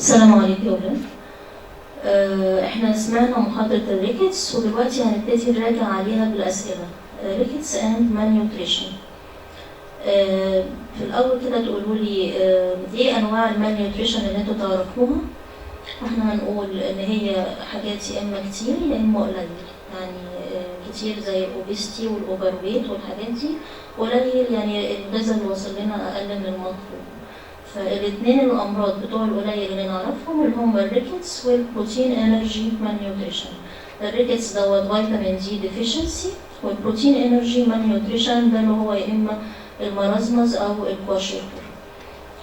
السلام عليكم يا ولاد. احنا سمعنا محاضرة الريكتس ودلوقتي هنبتدي نراجع عليها بالأسئلة. ريكتس اند مالنيوتريشن. في الأول كده تقولوا لي ايه أنواع المالنيوتريشن اللي انتوا تعرفوها؟ احنا هنقول إن هي حاجات يا إما كتير يا إما قليل، يعني كتير زي الأوبيستي والأوفر ويت والحاجات دي، قليل يعني الغذاء اللي وصل لنا أقل من المطلوب. فالاثنين الامراض بتوع القليل اللي نعرفهم اللي هم الريكتس والبروتين انرجي مالنيوتريشن. الريكتس دوت فيتامين دي ديفيشنسي، والبروتين انرجي مالنيوتريشن ده اللي هو يا اما المرازمز او الكواشيكور.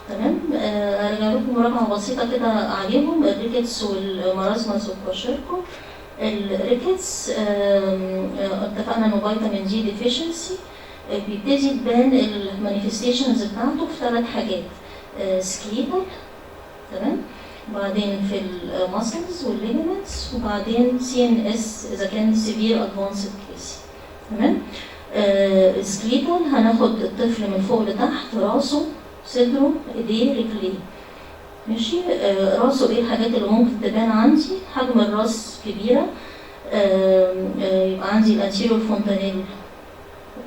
تمام. ارجع لكم مراجعه بسيطه كده عليهم. الريكتس والمرازمز والكواشيكور. الريكتس اتفقنا انه فيتامين دي ديفيشنسي، بيبتدي تبان المانيفستيشنز بتاعته في 3 حاجات: سكليتال، تمام، وبعدين في الماسلز والليجمنتس، وبعدين CNS اذا كان سيفير ادفانسد كيس. تمام. سكليتال هناخد الطفل من فوق لتحت، راسه، صدره، ايديه، رجليه. ماشي. راسه ايه الحاجات اللي ممكن تبان عندي؟ حجم الراس كبيره، يبقى عندي الانتيريور فونتانيل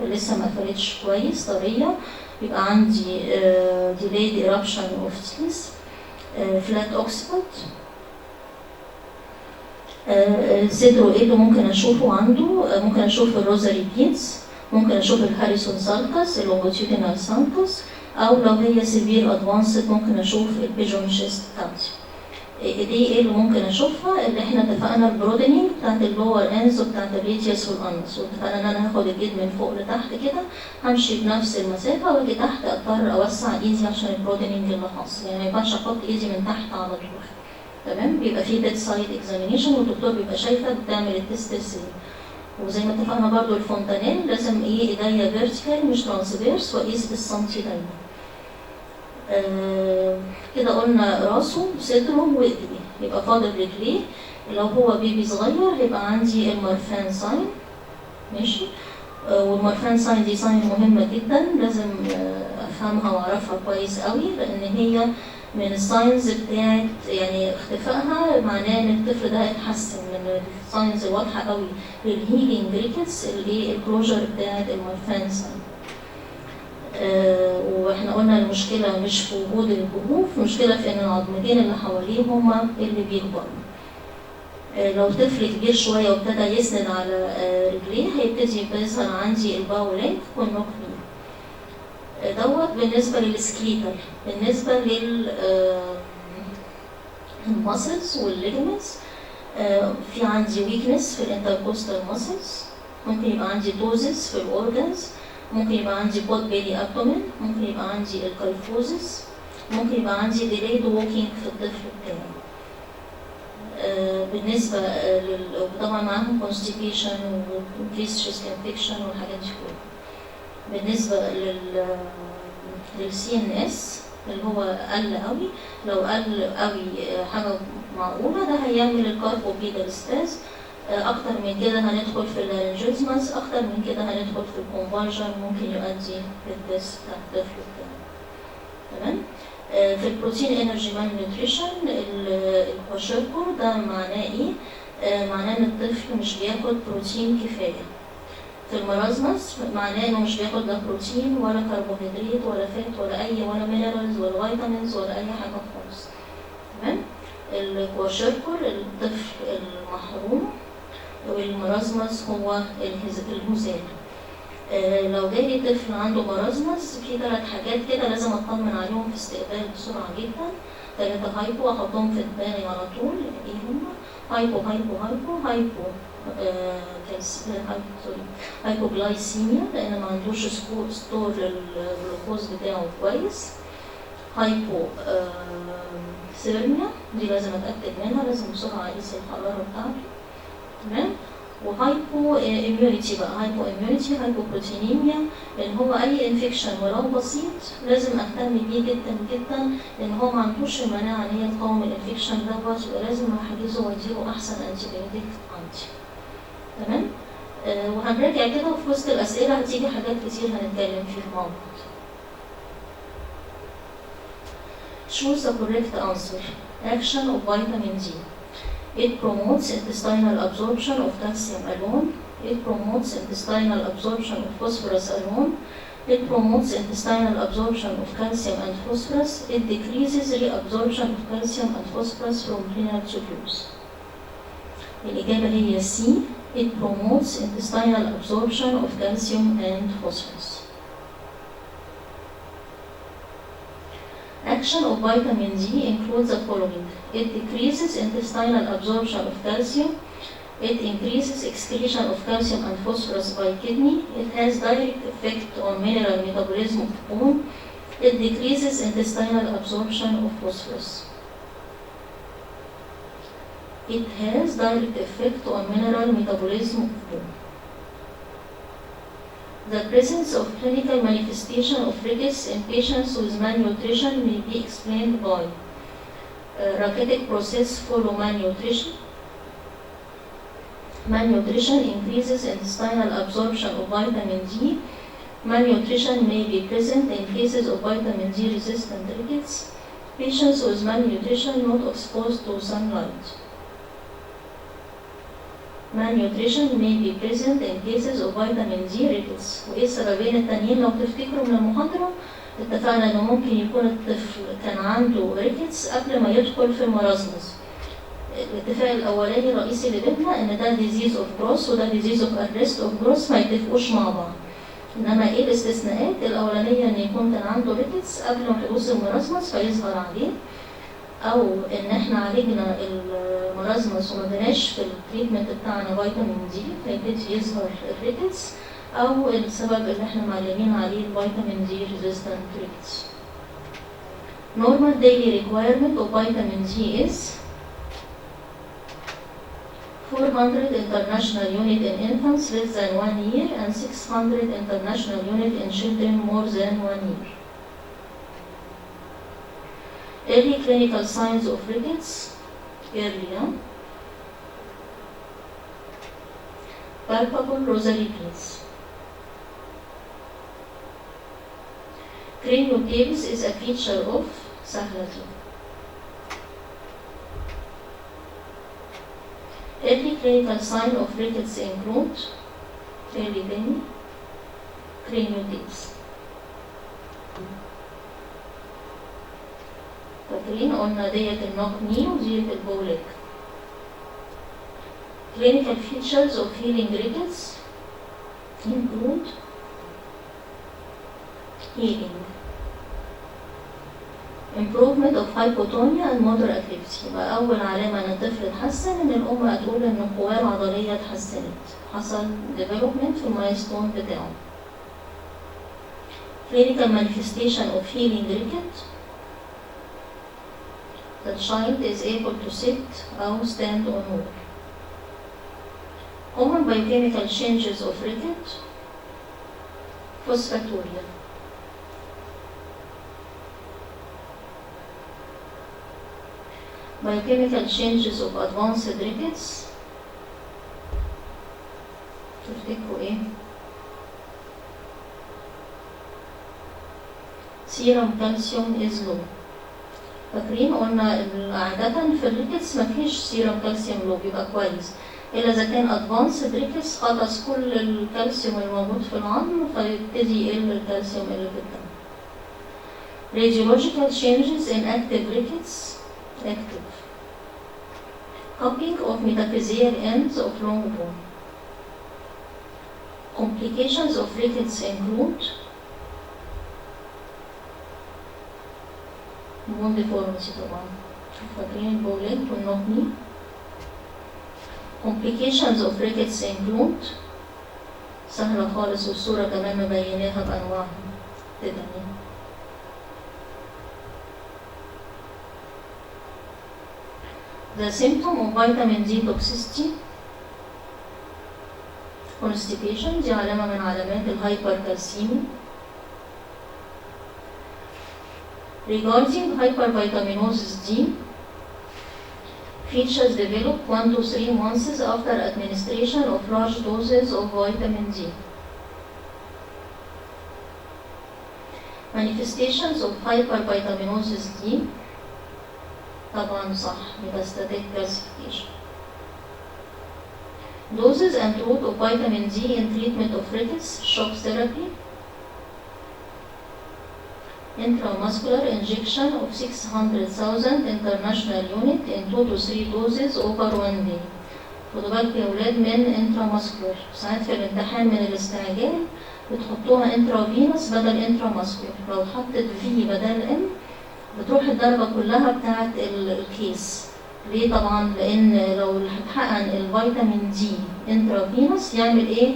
لسه ما قفلتش كويس، طريه، يبقى عندي delayed eruption of teeth، flat occiput. صدره ايه اللي ممكن اشوفه عنده؟ ممكن اشوف الروزاري بينز، ممكن اشوف الهاريسون سالكس، اللونجيتودينال سالكس، او لو هي سيفير ادفانسد ممكن اشوف البيجون شيست بتاعتي. دي ايه اللي ممكن اشوفها؟ اللي احنا اتفقنا البرودنينج بتاعت اللور انز وبتاعت الريديوس والانس، واتفقنا ان انا هاخد الايد من فوق لتحت كده، همشي بنفس المسافه واجي تحت اضطر اوسع ايدي عشان البرودنينج اللي حاصل، يعني ما ينفعش احط ايدي من تحت على طول. تمام. بيبقى في بيد سايد اكزامينيشن والدكتور بيبقى شايفك بتعمل التست ازاي. وزي ما اتفقنا برضو الفونتانيل لازم ايديا فيرتيكال مش ترانسفيرس، واقيس بالسنتي دايما. كده قلنا راسه، صدره، وايديه. يبقى فاضل رجليه. لو هو بيبي صغير هيبقى عندي المارفان ساين. ماشي. والمارفان ساين دي ساين مهمه جدا، لازم افهمها واعرفها كويس قوي، لان هي من الساينز بتاعت يعني اختفائها معناه ان الطفل ده اتحسن. من الساينز الواضحه قوي للهيلينج ريكتس اللي الكلوجر بتاعت المارفان ساين. واحنا قلنا المشكله مش في وجود الجفوف، المشكله في ان العظمتين اللي حواليه هما اللي بيكبروا. لو طفل كبير شويه وابتدى يسند على رجليه هيبتدي يظهر عندي الباو لينك والنوك ني. دوت بالنسبه للسكليتال. بالنسبه للماسلز والليجمنتس، في عندي ويكنس في الانتركوستال ماسلز، ممكن يبقى عندي دوزز في الاورجنز، ممكن يبقى عندي بود بيلي ابدومين، ممكن يبقى عندي الكايفوزس، ممكن يبقى عندي ديليد ووكينج في الطفل بتاعي. بالنسبه طبعا معاهم كونستيبيشن وانكريس شيست انفكشن والحاجات دي كلها. بالنسبه للCNS اللي هو قل قوي، لو قل قوي حاجه معقوله ده هيعمل الكاربوبيدال ستاز. اكتر من كده هندخل في اللارنجيزمز، اكتر من كده هندخل في الكونفرجن، ممكن يؤدي للديس بتاع الطفل بتاعنا. تمام. في البروتين انرجي مالنيوتريشن الكواشيكور ده معناه ايه؟ معناه ان الطفل مش بياكل بروتين كفايه. في المرازمس معناه انه مش بياكل لا بروتين ولا كربوهيدرات ولا فات ولا مينرالز ولا فيتامينز ولا اي حاجه خالص. تمام. الكواشيكور الطفل المحروم، والمرازمس هو الهزال. لو جالي طفل عنده مرازمس في 3 حاجات كده لازم اطمن عليهم في استقبال بسرعه جدا. 3 هايبو احطهم في دماغي على طول. ايه هم؟ هايبوجلايسيميا لان ما عندوش ستور للجلوكوز بتاعه كويس. هايبو ثيرميا دي لازم اتاكد منها، لازم بسرعه اقيس الحراره بتاعته. تمام. وهايبو اميونيتي بقى، هايبو اميونيتي، هايبوبروتينيميا، اللي هو اي انفكشن ولو بسيط لازم اهتم بيه جدا جدا، لان هو ما عندوش المناعه ان هي تقاوم الانفكشن دوت، يبقى لازم احجزه واديله احسن انتيبيوتيك عندي. تمام. وهنراجع كده، وفي وسط الاسئله هتيجي حاجات كتير هنتكلم فيها مع بعض. Choose the correct answer. Action of vitamin D. It promotes intestinal absorption of calcium alone. It promotes intestinal absorption of phosphorus alone. It promotes intestinal absorption of calcium and phosphorus. It decreases reabsorption of calcium and phosphorus from renal tubules. الإجابة هي C. It promotes intestinal absorption of calcium and phosphorus. Action of vitamin D includes the following. It decreases intestinal absorption of calcium. It increases excretion of calcium and phosphorus by kidney. It has direct effect on mineral metabolism of bone. It decreases intestinal absorption of phosphorus. It has direct effect on mineral metabolism of bone. The presence of clinical manifestation of rickets in patients with malnutrition may be explained by rachitic process follow malnutrition. Malnutrition increases intestinal absorption of vitamin D. Malnutrition may be present in cases of vitamin D resistant rickets. Patients with malnutrition not exposed to sunlight. Malnutrition may be present in cases of vitamin D rickets. وإيه السببين التانيين لو تفتكروا من المحاضرة؟ اتفقنا إنه ممكن يكون الطفل كان عنده ريكتس قبل ما يدخل في المرازمس. الاتفاق الأولاني الرئيسي اللي بيننا إن ده disease of growth وده disease of arrest of growth ما يتفقوش مع بعض. إنما إيه الاستثناءات؟ الأولانية إن يكون كان عنده ريكتس قبل ما حدوث المرازمس فيظهر عليه، أو إن إحنا عالجنا المرازمس وما اديناش في التريتمنت بتاعنا فيتامين دي فيبتدي يظهر الريكتس، أو السبب اللي إحنا معلمين عليه الفيتامين دي resistant rickets. Normal daily requirement of vitamin D is 400 international unit in infants less than 1 year and 600 international unit in children more than 1 year. Early clinical signs of rickets, early, palpable rosary beads. Craniotabes is a feature of Sahlati. Early clinical sign of rickets include early pain, craniotabes. فاكرين قلنا ديت النوك ني وديت البوليك. Clinical features of healing rickets include healing, improvement of hypotonia and motor activity. يبقى أول علامة إن الطفل اتحسن إن الأم هتقول إن القوة العضلية اتحسنت، حصل development في المايلستون بتاعه. Clinical manifestation of healing ricket. The child is able to sit or stand or move. Common biochemical changes of ricket. Phosphaturia. Biochemical changes of advanced rickets. تفتكروا ايه؟ serum calcium is low. فاكرين قلنا عادة في الريكتس مفيش سيرم كالسيوم لو بيبقى كويس، إلا إذا كان أدفانسد ريكتس خلص كل الكالسيوم الموجود في العظم فيبتدي يقل الكالسيوم اللي في الدم. Radiological changes in active rickets. Active. Cupping of metaphyseal ends of long bone. Complications of rickets include bone deformity طبعا. فاكرين البوليك والنوكني. Complications of rickets include سهلة خالص والصورة كمان مبيناها بأنواعها تدني. The symptom of vitamin D toxicity. Constipation دي علامة من علامات الهايبركالسيميا. Regarding hypervitaminosis D, features develop 1 to 3 months after administration of large doses of vitamin D. Manifestations of hypervitaminosis D. طبعا صح، metastatic calcification. Doses and route of vitamin D in treatment of rickets, shock therapy. Intramuscular injection of 600,000 international unit in 2 to 3 doses over 1 day. خدوا بالكم يا ولاد من intramuscular. ساعات في الامتحان من الاستعجال بتحطوها intravenous بدل intramuscular. لو حطت V بدل M بتروح الدرجة كلها بتاعت الكيس. ليه طبعا؟ لأن لو هتحقن الفيتامين دي intravenous يعمل ايه؟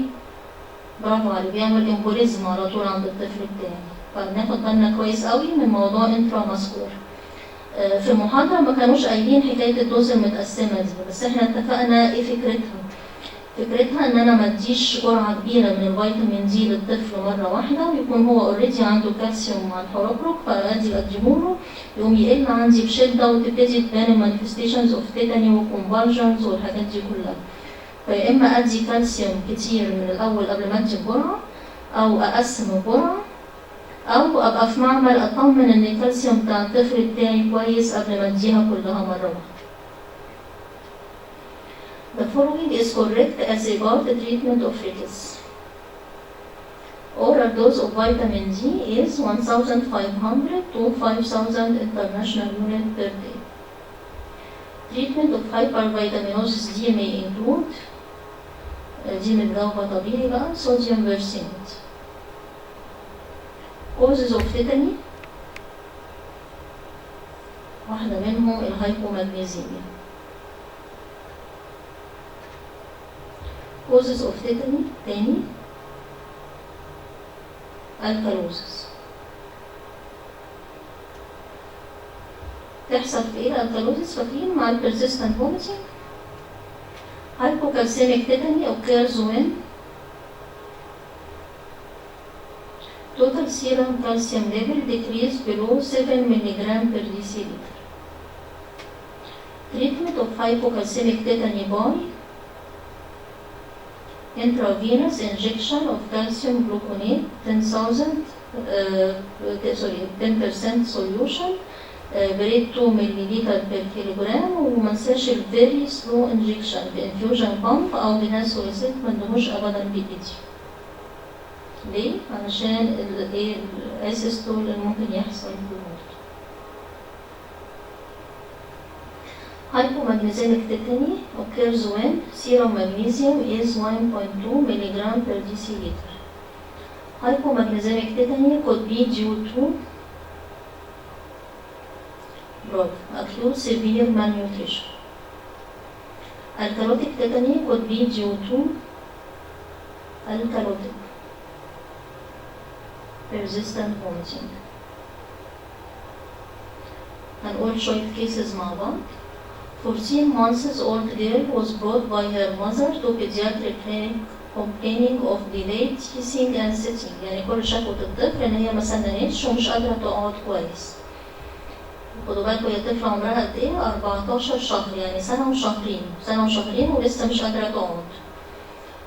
برافو عليه، بيعمل امبوليزم على طول عند الطفل بتاعي. فبناخد بالنا كويس قوي من موضوع intramuscular. في المحاضرة ما كانوش قايلين حكاية الدوز المتقسمة دي، بس احنا اتفقنا ايه فكرتها. فكرتها ان انا ما اديش جرعة كبيرة من الفيتامين دي للطفل مرة واحدة ويكون هو اوريدي عنده كالسيوم مع الحركرك، اديهوله يقوم يقل عندي بشدة وتبتدي تبان المانيفستيشنز اوف تيتاني وكونفالجنز والحاجات دي كلها. فيا اما ادي كالسيوم كتير من الاول قبل ما ادي الجرعة، او اقسم الجرعة، او ابقى في معمل اطمن ان الكالسيوم بتاع الطفل بتاعي كويس قبل ما اديها كلها مرة واحدة. The following is correct as regards the treatment of rickets. Oral dose of vitamin D is 1,500 to 5,000 international units per day. Treatment of hypervitaminosis D may include دي متجاوبة طبيعي بقى sodium percent. Causes of tetany واحدة منهم الهايبومagnesemia. Causes of tetany تاني alkalosis. تحصل في ايه الالكالوزيس؟ فاكرين مع persistent vomiting. Hypocalcemic tetany occurs when total serum calcium level decreased below 7 mg per deciliter. Treatment of hypocalcemic tetany by intravenous injection of calcium gluconate 10% solution بريد 2 ملل per kilogram. ومنساش ال very slow injection بانفيوجن pump أو جهاز سوليسيت مندهوش أبدا بالإيدي. ليه؟ علشان الاسيستول اللي ممكن يحصل في الموت. Hypomagnesemic tetany occurs when serum magnesium is 1.2 mg per deciliter. Hypomagnesemic tetany could be due to acute severe malnutrition. Alkalotic tetany could be due to alkalotic persistent vomiting. هنقول شوية cases مع بعض. 14 months old girl was brought by her mother to pediatric clinic complaining of delayed teething and sitting. يعني كل شكوى الطفل ان هي ما سننتش ومش قادرة تقعد كويس. خدوا بالكم هي طفلة عمرها قد ايه؟ 14 شهر، يعني سنة وشهرين ولسه مش قادرة تقعد.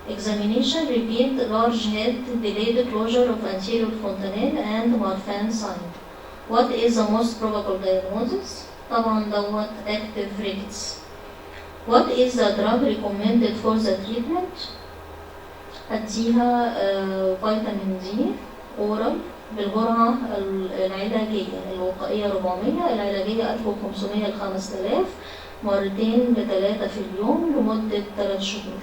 Examination revealed large head, delayed closure of anterior fontanelle and Marfan sign. What is the most probable diagnosis? طبعا دوت active rickets. What is the drug recommended for the treatment? هديها فيتامين دي oral بالجرعة العلاجية الوقائية 400، العلاجية 1500 ل 5000، مرتين ب3 في اليوم لمدة 3 شهور.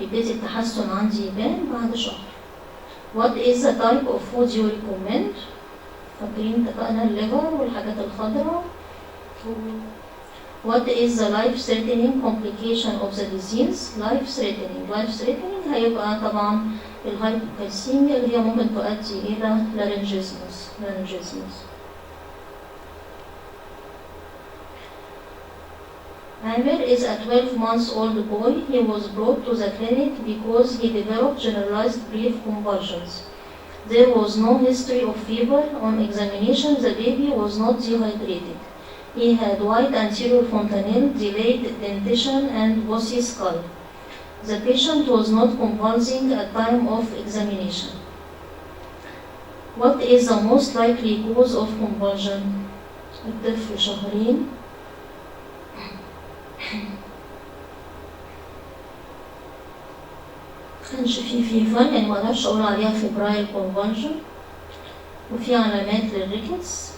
يبتدي التحسن عندي يبان بعد شهر. What is the type of food you recommend? فاكرين اتفقنا الليفر والحاجات الخضراء. What is the life-threatening complication of the disease? Life-threatening هيبقى طبعا الهايبوكالسيميا اللي هي ممكن تؤدي إلى لارنجيزمس. Amir is a 12-month-old boy. He was brought to the clinic because he developed generalized brief convulsions. There was no history of fever. On examination, the baby was not dehydrated. He had white anterior fontanelle, delayed dentition, and bossy skull. The patient was not convulsing at time of examination. What is the most likely cause of convulsion? الطفل شهرين كانش فيه فيفر، يعني مقدرش أقول عليها فيبرايل كونفالجن، وفي علامات للريكتس.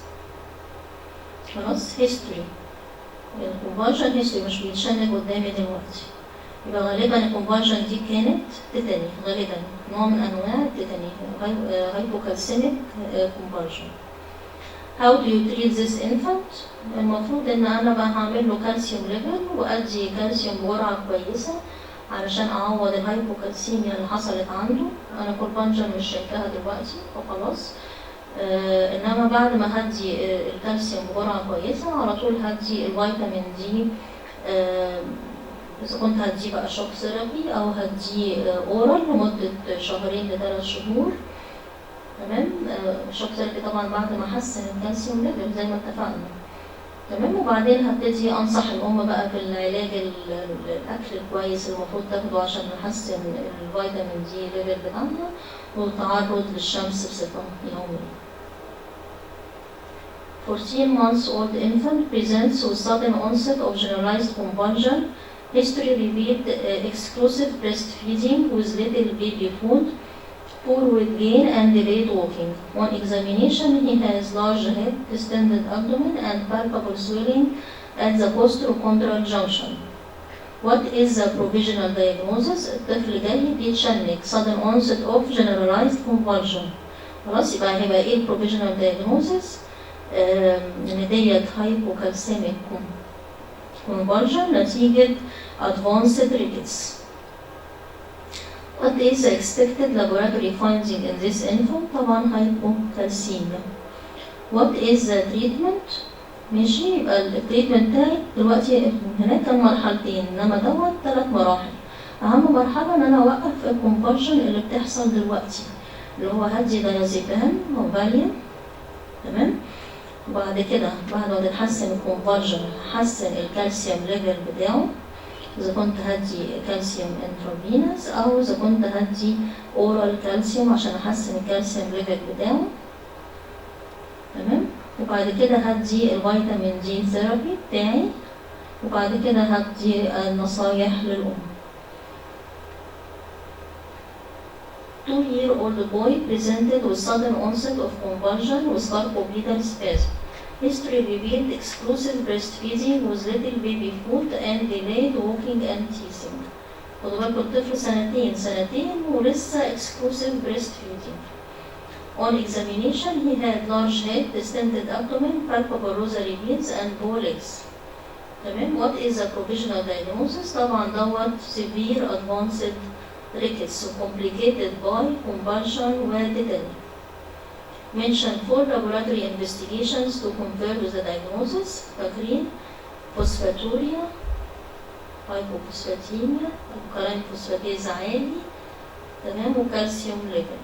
خلاص هيستوري الكونفالجن هيستوري مش بيتشنج قدامي دلوقتي، يبقى غالبا الكونفالجن دي كانت تيتاني، غالبا نوع من أنواع التيتاني، هايبوكالسيميك كونفالجن. How do you treat this infant؟ المفروض إن أنا بقى هعمل له كالسيوم ليفل وأدي كالسيوم بجرعة كويسة علشان أعوض الهايبوكالسيميا اللي حصلت عنده. أنا كونفالجن مش شايفاها دلوقتي فخلاص. إنما بعد ما هدي الكالسيوم بجرعة كويسة على طول هدي الفيتامين دي، إذا كنت هديه بقى شوك ثيرابي أو هديه أورال لمدة 2 ل3 شهور. تمام. شوك ثيرابي طبعا بعد ما أحسن الكالسيوم ليفل زي ما اتفقنا. تمام. وبعدين هبتدي أنصح الأم بقى بالعلاج الأكل الكويس اللي المفروض تاخده عشان نحسن الفيتامين دي ليفل بتاعها، والتعرض للشمس بصفة يومية. 14 months old infant presents with sudden onset of generalized convulsion. History revealed exclusive breastfeeding with little baby food, poor weight gain and delayed walking. On examination, he has large head, distended abdomen and palpable swelling at the postchondral junction. What is the provisional diagnosis؟ الطفل جاي بيتشنج sudden onset of generalized convulsion. خلاص يبقى هيبقى ايه البروفيجنال diagnosis؟ ان ديت هايبوكالسيميك convulsion نتيجة advanced rickets. What is the expected laboratory finding in this infant؟ طبعا hypocalcemia. What is the treatment؟ ماشي. يبقى التريتمنت بتاعي دلوقتي هناك كان مرحلتين، انما دوت 3 مراحل. اهم مرحلة ان انا اوقف الكونفالجن اللي بتحصل دلوقتي، اللي هو هدي دايازيبام او فاليوم. تمام. وبعد كده بعد ما تتحسن الكونفالجن هحسن الكالسيوم ليفل بتاعه، إذا كنت هدي كالسيوم انترافينوس أو إذا كنت هدي أورال كالسيوم عشان أحسن الكالسيوم ليفل بتاعه. تمام. وبعد كده هدي الفيتامين دي ثيرابي بتاعي، وبعد كده هدي النصايح للأم. 2-year-old boy presented with sudden onset of convulsion with carpopedal spasm. History revealed exclusive breastfeeding with little baby food and delayed walking and teething. خدوا بالكم الطفل سنتين ولسه exclusive breastfeeding. On examination he had large head, distended abdomen, palpable rosary veins and bow legs. تمام. What is the provisional diagnosis؟ طبعا دوت severe advanced rickets complicated by convulsion وتيتاني. Mention 4 laboratory investigations to confirm with the diagnosis. فاكرين فوسفاتوريا، هايبوفوسفاتيميا، الكلاين فوسفاتيز عالي. تمام. وكالسيوم ليفل.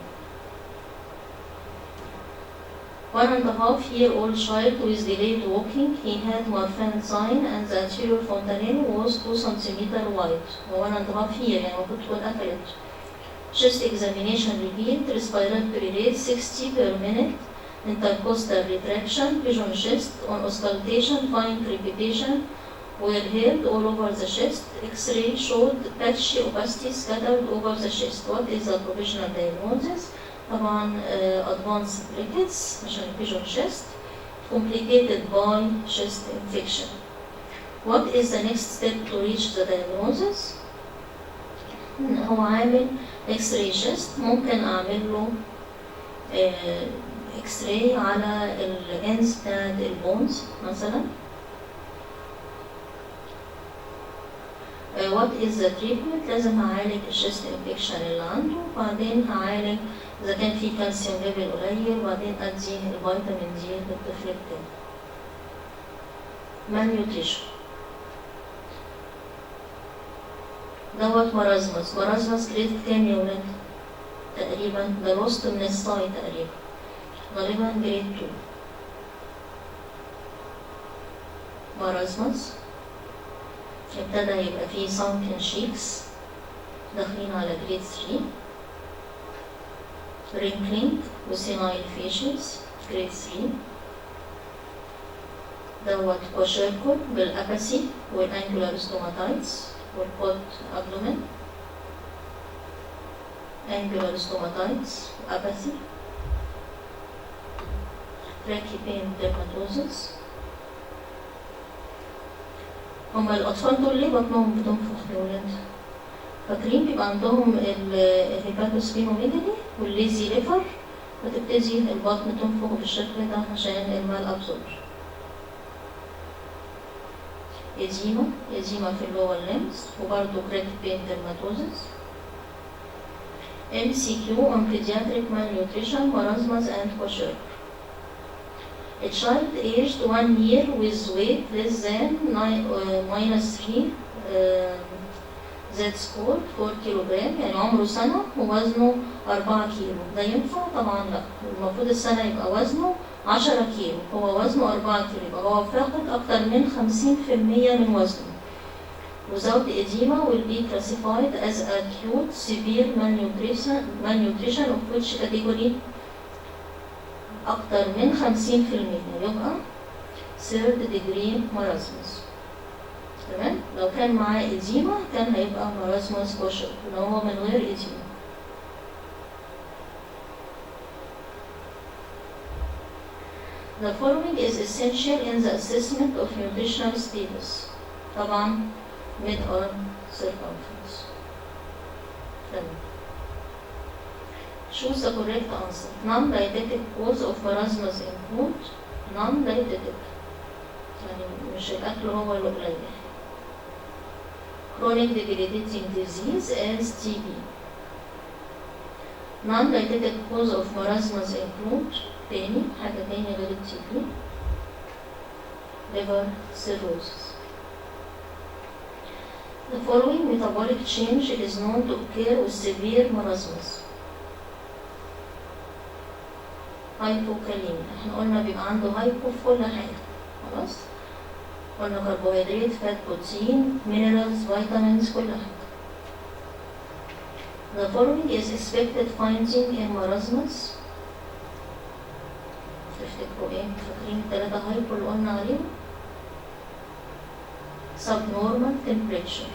1.5-year-old child with delayed walking. He had Marfan sign and the anterior fontanelle was 2 cm wide. 1.5 year يعني المفروض تكون قفلت. Chest examination revealed respiratory rate 60 per minute, intercostal retraction, pigeon chest. On auscultation, fine crepitation were heard all over the chest. X-ray showed patchy opacity scattered over the chest. What is the provisional diagnosis؟ طبعا advanced rickets عشان pigeon chest complicated by chest infection. What is the next step to reach the diagnosis؟ هو عامل X-ray chest، ممكن أعمل له X-ray على الجنس بتاعت البونز مثلا. What is the treatment؟ لازم هعالج الشيست infection اللي عنده، وبعدين هعالج إذا كان في كالسيوم ليفل قليل، وبعدين أدي الفيتامين دي للطفل بتاعي. malnutrition دوت مرازمس جريد كام يا ولاد؟ تقريبا ده الوسط من الصاي تقريبا، غالبا جريد 2. مرازمس ابتدى يبقى فيه sunken cheeks داخلين على جريد 3. wrinkling وsenile facials جريد 3. دوت كوشيركول بالأباسي والأنجولار ستوماتايتس والبود أبدومين. أنجولار ستوماتايتس وأباسي. تراكي بين ديرماتوزس. هما الأطفال دول ليه بطنهم بتنفخ يا ولاد؟ فاكرين بيبقى عندهم الهيباتوسبينوميجالي والليزي ليفر، فتبتدي البطن تنفخ بالشكل ده عشان المال أبزوربشن. إديما في اللور ليمز وبرضه كراك بين ديرماتوزس. MCQ on pediatric malnutrition, marasmus and kwashiorkor. A child aged 1 year with weight less than -3 Z score 4 كيلوغرام، يعني عمره سنة ووزنه 4 كيلو، ده ينفع؟ طبعا لا، المفروض السنة يبقى وزنه 10 كيلو، هو وزنه 4 كيلو، يبقى هو فاقد أكتر من 50% من وزنه. Without edema will be classified as acute severe malnutrition of which category؟ أكتر من 50%، يبقى third degree marasmus. تمام؟ لو كان معاه إديما كان هيبقى marasmus kwashiorkor، لو هو من غير إديما. The following is essential in the assessment of nutritional status. طبعا mid-arm circumference. تمام. Choose the correct answer. Non-dietetic cause of marasmus include non-dietetic، يعني مش الأكل هو اللي قليل. Chronic debilitating disease as TB. Non-dietetic cause of marasmus include تاني حاجة تاني غير TB. liver cirrhosis. The following metabolic change is known to occur with severe marasmus. هايبوكاليميا، احنا قلنا بيبقى عنده هايبو في كل حاجة، خلاص؟ قلنا كربوهيدرات، فات، بروتين، مينرالز، فيتامينز، كل حاجة. The following is expected finding in marasmus. تفتكروا ايه؟ فاكرين التلاتة هايبو اللي قلنا عليهم؟ Subnormal temperature.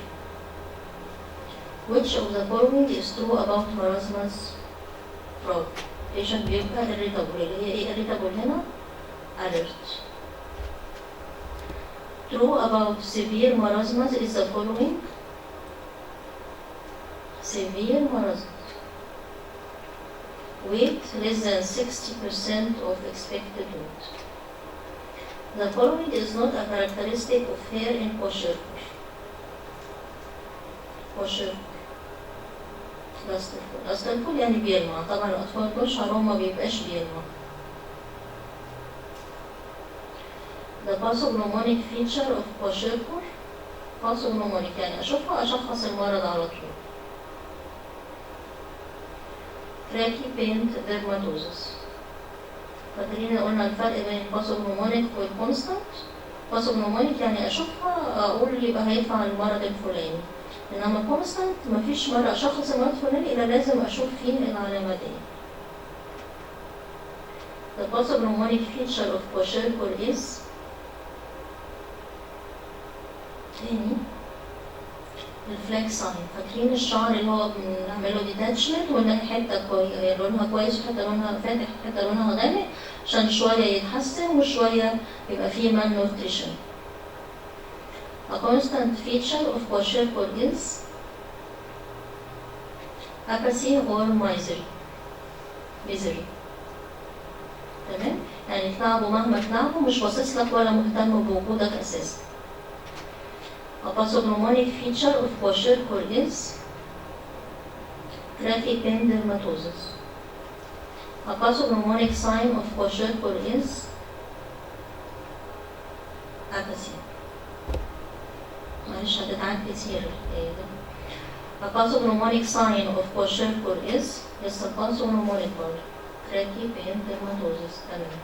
Which of the following is true about marasmus problem? patient بيبقى irritable، اللي هي ايه irritable هنا؟ alert. True about severe marasmus is the following. Severe marasmus. Weight less than 60% of expected weight. The following is not a characteristic of hair in kwashiorkor. kwashiorkor. لاسترفول يعني بيلمع، طبعا الأطفال دول شعرهم ما بيبقاش بيلمع. The pathognomonic feature of kwashiorkor. pathognomonic يعني أشوفها أشخص المرض على طول. Tracky paint dermatosis. فاكرين قلنا الفرق بين pathognomonic والconstant؟ pathognomonic يعني أشوفها أقول يبقى هينفع المرض الفلاني. إنما constant مفيش مرة أشخص المرض الفلاني إلا لازم أشوف فيه العلامة دي. The pathognomonic feature of kwashiorkor is تاني الفلاك ساين. فاكرين الشعر اللي هو بنعمله ديتاتشمنت ونلاقي حتة لونها كويس وحتة لونها فاتح وحتة لونها غامق عشان شوية يتحسن وشوية يبقى فيه malnutrition. A constant feature of kwashiorkor is apathy or misery. تمام؟ يعني تلعبوا مهما تلعبوا مش باصص لك ولا مهتم بوجودك أساسا. A pathognomonic feature of kwashiorkor is tracky pain dermatosis. A pathognomonic sign of kwashiorkor is apathy. معلش هتتعاد كتير. A pathognomonic sign of kwashiorkor is لسه pathognomonic برضه tracky pain dermatosis. تمام.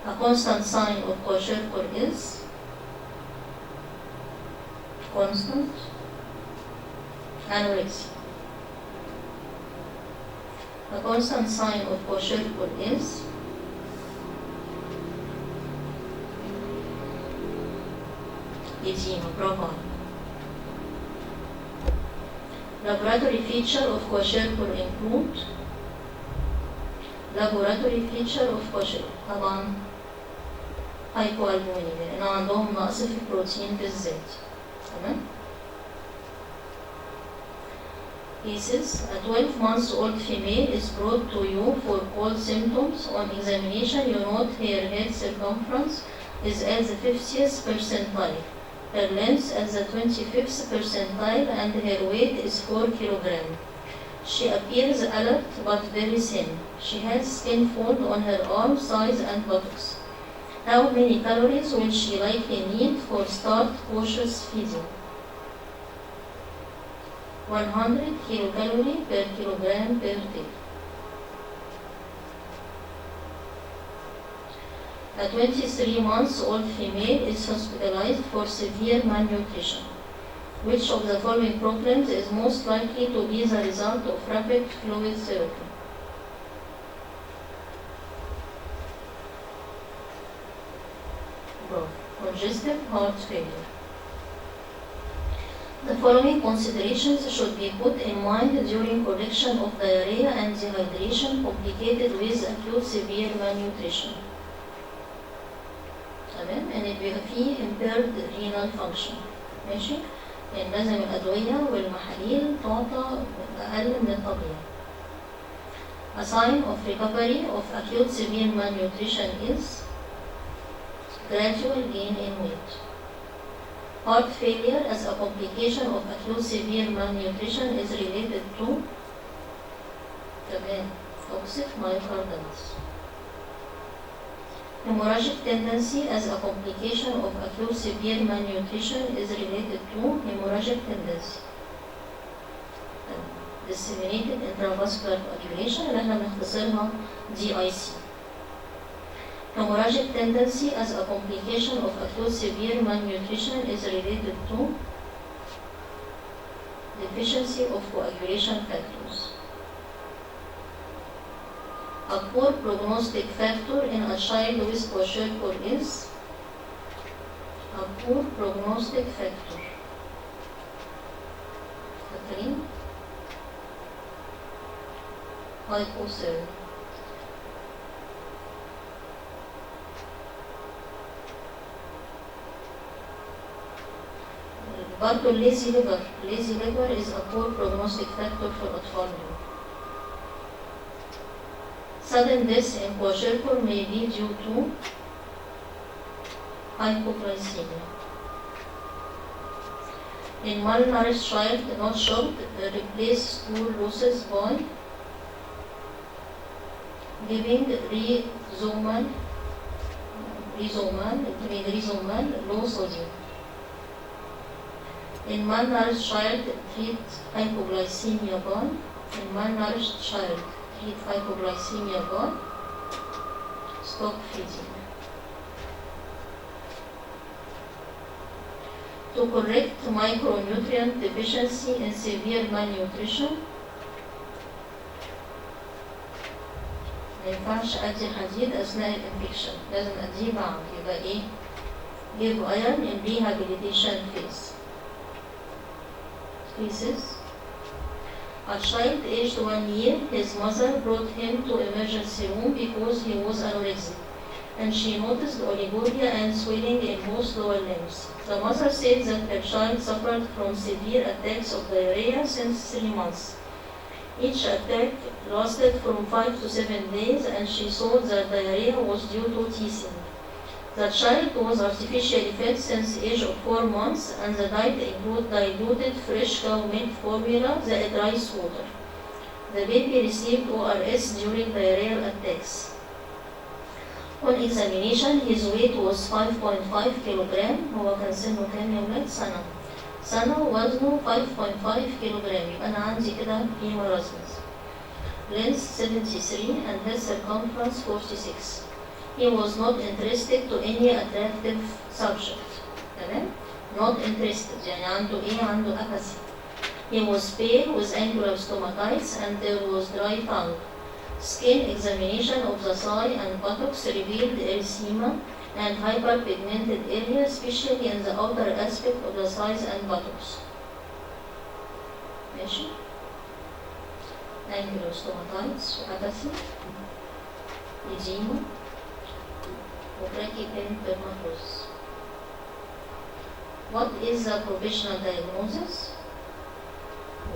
A constant sign of kwashiorkor is constant anorexia. A constant sign of kwashiorkor is edema. برافو عليك. Laboratory feature of kwashiorkor include laboratory feature of kwashiorkor طبعا hypoalbuminemia لأنه عندهم نقص في البروتين بالذات. تمام؟ Cases: a 12-month-old female is brought to you for cold symptoms. On examination, you note her head circumference is at the 50th percentile, her length at the 25th percentile, and her weight is 4 kilograms. She appears alert but very thin. She has skin fold on her arms, thighs, and buttocks. How many calories will she likely need for start cautious feeding? 100 kilocalorie per kilogram per day. A 23-month-old female is hospitalized for severe malnutrition. Which of the following problems is most likely to be the result of rapid fluid therapy? Congestive heart failure. The following considerations should be put in mind during correction of diarrhea and dehydration complicated with acute severe malnutrition. تمام؟ إن بيبقى فيه impaired renal function. ماشي؟ يعني لازم الأدوية والمحاليل تعطى أقل من الطبيعي. A sign of recovery of acute severe malnutrition is gradual gain in weight. Heart failure as a complication of acute severe malnutrition is related to toxic myocarditis. Hemorrhagic tendency as a complication of acute severe malnutrition is related to hemorrhagic tendency. Disseminated intravascular coagulation اللي احنا بنختصرها DIC. Hemorrhagic tendency as a complication of acute severe malnutrition is related to deficiency of coagulation factors. A poor prognostic factor in a child with kwashiorkor is a poor prognostic factor. Catherine? Hypothermia. برضه lazy liver is a poor prognostic factor for أطفال. Sudden death in kwashiorkor may be due to hypoglycemia. In malnourished child not shocked, replace stool losses by giving rizomal low sodium. In malnourished child, treat hypoglycemia by stop feeding. To correct micronutrient deficiency in severe malnutrition, ما ينفعش أدي حديد أثناء الانفكشن، لازم أديه بعد. يبقى إيه؟ give iron in rehabilitation phase. A child aged 1 year, his mother brought him to emergency room because he was anorexic, and she noticed oliguria and swelling in both lower limbs. The mother said that her child suffered from severe attacks of diarrhea since 3 months. Each attack lasted from 5 to 7 days, and she thought that diarrhea was due to teething. The child was artificially fed since the age of 4 months, and the diet included diluted fresh cow milk formula, the rice water. The baby received ORS during diarrheal attacks. On examination, his weight was 5.5 kilogram. هو كان سنه كام يا ولاد؟ سنة ووزنه 5.5 kilogram. يبقى أنا عندي كده هيمورازمس. Length 73 and head circumference 46. He was not interested to any attractive subject. تمام؟ Not interested يعني عنده إيه؟ عنده apathy. He was pale with angular stomatitis and there was dry tongue. Skin examination of the thigh and buttocks revealed erythema and hyperpigmented area, especially in the outer aspect of the thighs and buttocks. ماشي. Ankylostomatitis وapathy, edema, وbrachypentadermatosis. What is the provisional diagnosis?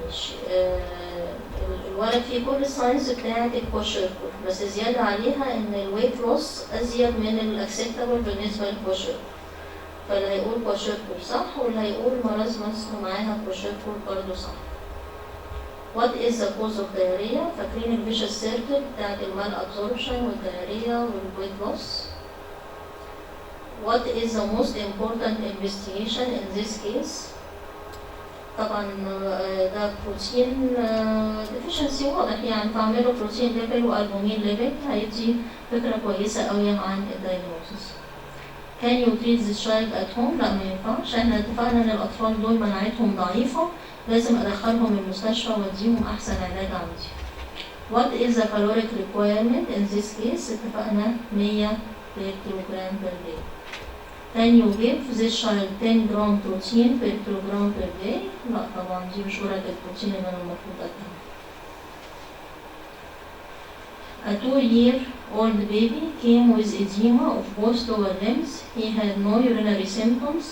ماشي. الولد فيه كل الساينس بتاعت الكوشيركور، بس زيادة عليها إن الويت لوس أزيد من الأكسبتابل بالنسبة للكوشيركور، فاللي هيقول كوشيركور صح واللي هيقول مرازمس ومعاها كوشيركور برضه صح. What is the cause of diarrhea؟ فاكرين الفيشس سيركل بتاعت المال أبزوربشن والدياريا والويت لوس. What is the most important investigation in this case؟ طبعا ده بروتين deficiency واضح يعني، فاعمله بروتين ليفل والبومين ليفل هيدي فكرة كويسة قوي عن الدايجنوستس. Can you treat this child at home؟ لا ما ينفعش، احنا اتفقنا ان الاطفال دول مناعتهم ضعيفة، لازم ادخلهم المستشفى واديهم احسن علاج عندي. What is the caloric requirement in this case؟ اتفقنا 100 كيلوغرام per day. Can you give this child 10 جرام protein per kilogram per day؟ لا طبعا دي مش جرعة البروتين اللي انا المفروض اديها. A 2-year-old baby came with edema of both lower limbs. He had no urinary symptoms.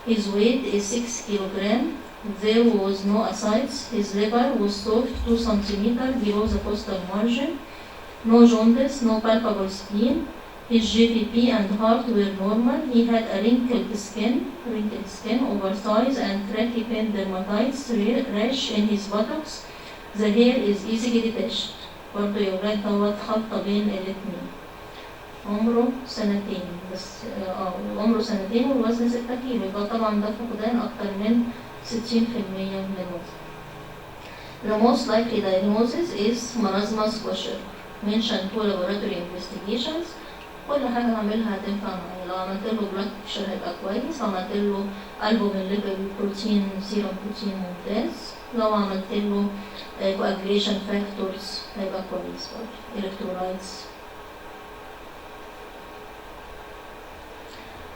His weight is 6 kilograms. There was no ascites. His liver was soft 2 centimeters below the costal margin. No jaundice, no palpable spleen. His GVP and heart were normal. He had a wrinkled skin, oversize and brachypentadermatitis rash in his buttocks. The hair is easily detached. برضه يا ولاد دوت خلطة بين الاتنين. عمره سنتين بس عمره سنتين والوزن 6 كيلو، يبقى طبعا ده فقدان أكتر من 60% من الوزن. The most likely diagnosis is marasmus kwashiorkor. Mention 2 laboratory investigations. كل حاجة هعملها هتنفع معايا. لو عملت له بلاد بريشر هيبقى كويس، لو عملت له البومين ليفل بروتين سيرم بروتين ممتاز، لو عملت له coagulation factors هيبقى كويس برضه. electrolytes.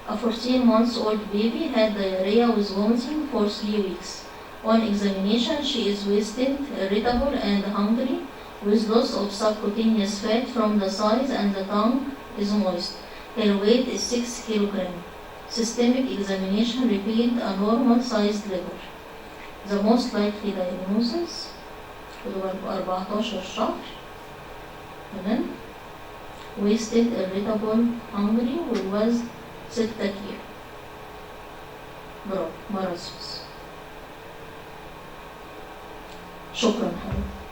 A 14-month-old baby had diarrhea with vomiting for 3 weeks. On examination, she is wasted, irritable, and hungry, with loss of subcutaneous fat from the thighs and the tongue is moist. Her weight is 6 kilograms. Systemic examination revealed a normal-sized liver. The most likely diagnosis هو 14 شهر. تمام. wasted, irritable, hungry والوزن 6 كيلو. برافو، مرض. شكرا حبيبي.